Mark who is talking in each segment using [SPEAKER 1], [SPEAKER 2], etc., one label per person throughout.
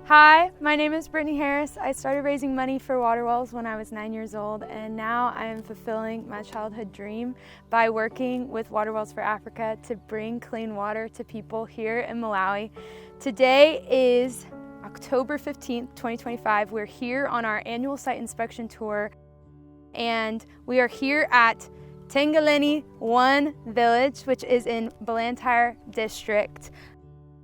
[SPEAKER 1] Hi, my name is Brittany Harris. I started raising money for water wells when I was 9 years old, and now I am fulfilling my childhood dream by working with Water Wells for Africa to bring clean water to people here in Malawi. Today is October 15th, 2025. We're here on our annual site inspection tour, and we are here at Mtengeleni 1 village, which is in Blantyre district.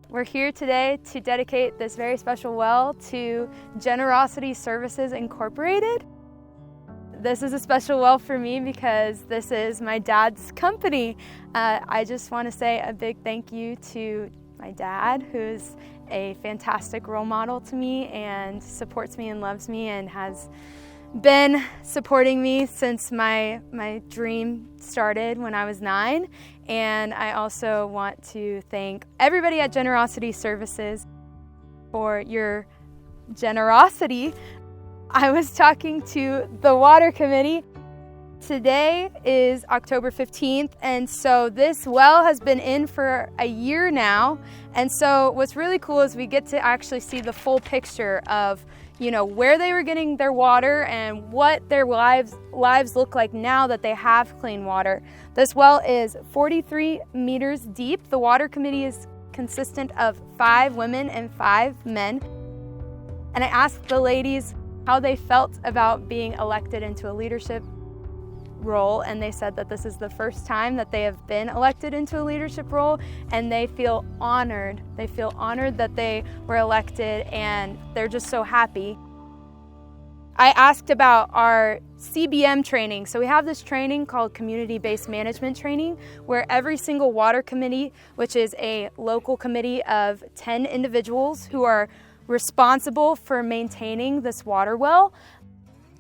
[SPEAKER 1] We're here today to dedicate this very special well to Generocity Services Incorporated. This is a special well for me because this is my dad's company. I just want to say a big thank you to my dad, who's a fantastic role model to me and supports me and loves me and has been supporting me since my dream started when I was 9. And I also want to thank everybody at Generocity Services for your generosity. I was talking to the water committee. Today is October 15th, and so this well has been in for a year now. And so what's really cool is we get to actually see the full picture of, where they were getting their water and what their lives look like now that they have clean water. This well is 43 meters deep. The water committee is consistent of 5 women and 5 men. And I asked the ladies how they felt about being elected into a leadership role, and they said that this is the first time that they have been elected into a leadership role, and they feel honored. They feel honored that they were elected, and they're just so happy. I asked about our CBM training. So we have this training called Community-Based Management Training, where every single water committee, which is a local committee of 10 individuals who are responsible for maintaining this water well,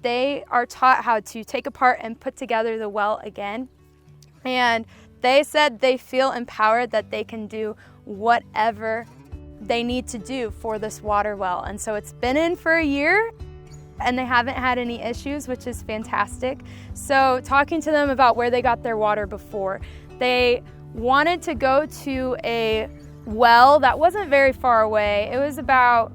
[SPEAKER 1] they are taught how to take apart and put together the well again. And they said they feel empowered that they can do whatever they need to do for this water well. And so it's been in for a year and they haven't had any issues, which is fantastic. So talking to them about where they got their water before, they wanted to go to a well that wasn't very far away. It was about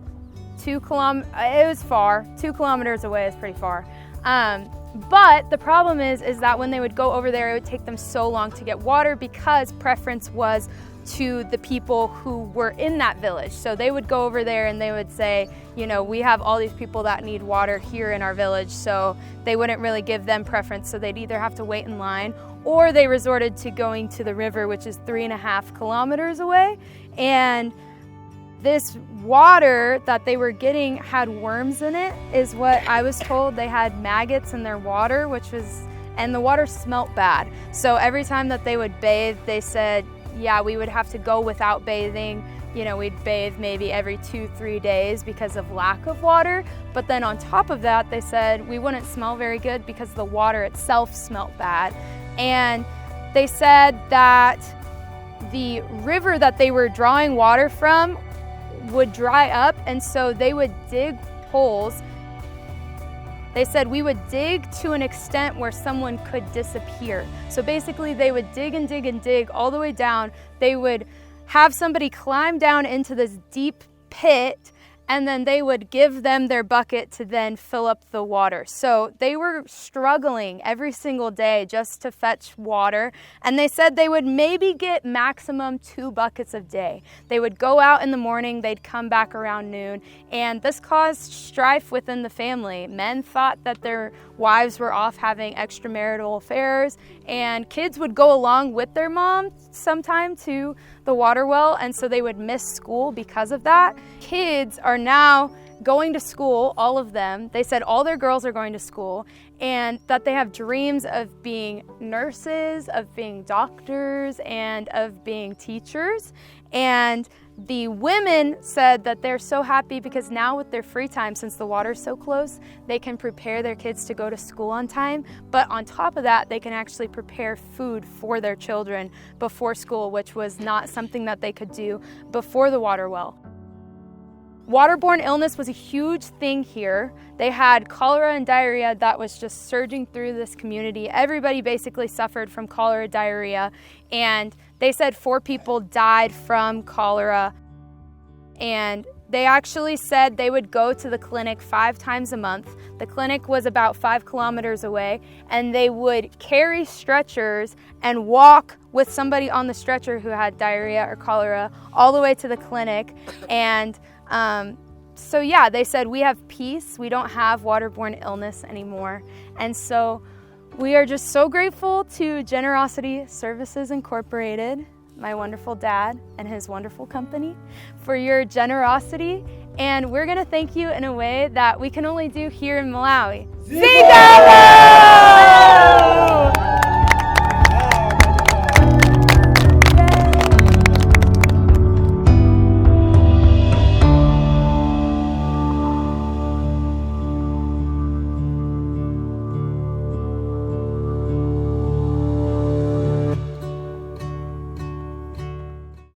[SPEAKER 1] 2 kilometers, it was far. 2 kilometers away is pretty far. But the problem is that when they would go over there, it would take them so long to get water because preference was to the people who were in that village. So they would go over there and they would say, we have all these people that need water here in our village, so they wouldn't really give them preference. So they'd either have to wait in line, or they resorted to going to the river, which is 3.5 kilometers away. And this water that they were getting had worms in it, is what I was told. They had maggots in their water, and the water smelt bad. So every time that they would bathe, they said, yeah, we would have to go without bathing. We'd bathe maybe every 2-3 days because of lack of water. But then on top of that, they said we wouldn't smell very good because the water itself smelt bad. And they said that the river that they were drawing water from would dry up, and so they would dig holes. They said we would dig to an extent where someone could disappear. So basically they would dig and dig and dig all the way down. They would have somebody climb down into this deep pit, and then they would give them their bucket to then fill up the water. So they were struggling every single day just to fetch water. And they said they would maybe get maximum 2 buckets a day. They would go out in the morning, they'd come back around noon. And this caused strife within the family. Men thought that their wives were off having extramarital affairs, and kids would go along with their mom sometime to the water well, and so they would miss school because of that. Kids are now going to school, all of them. They said all their girls are going to school, and that they have dreams of being nurses, of being doctors, and of being teachers. And the women said that they're so happy because now with their free time, since the water's so close, they can prepare their kids to go to school on time. But on top of that, they can actually prepare food for their children before school, which was not something that they could do before the water well. Waterborne illness was a huge thing here. They had cholera and diarrhea that was just surging through this community. Everybody basically suffered from cholera, diarrhea, and they said 4 people died from cholera. And They actually said they would go to the clinic 5 times a month. The clinic was about 5 kilometers away, and they would carry stretchers and walk with somebody on the stretcher who had diarrhea or cholera all the way to the clinic. And so yeah, they said, we have peace. We don't have waterborne illness anymore. And so we are just so grateful to Generocity Services Incorporated, my wonderful dad and his wonderful company, for your generosity. And we're gonna thank you in a way that we can only do here in Malawi. Sigalo!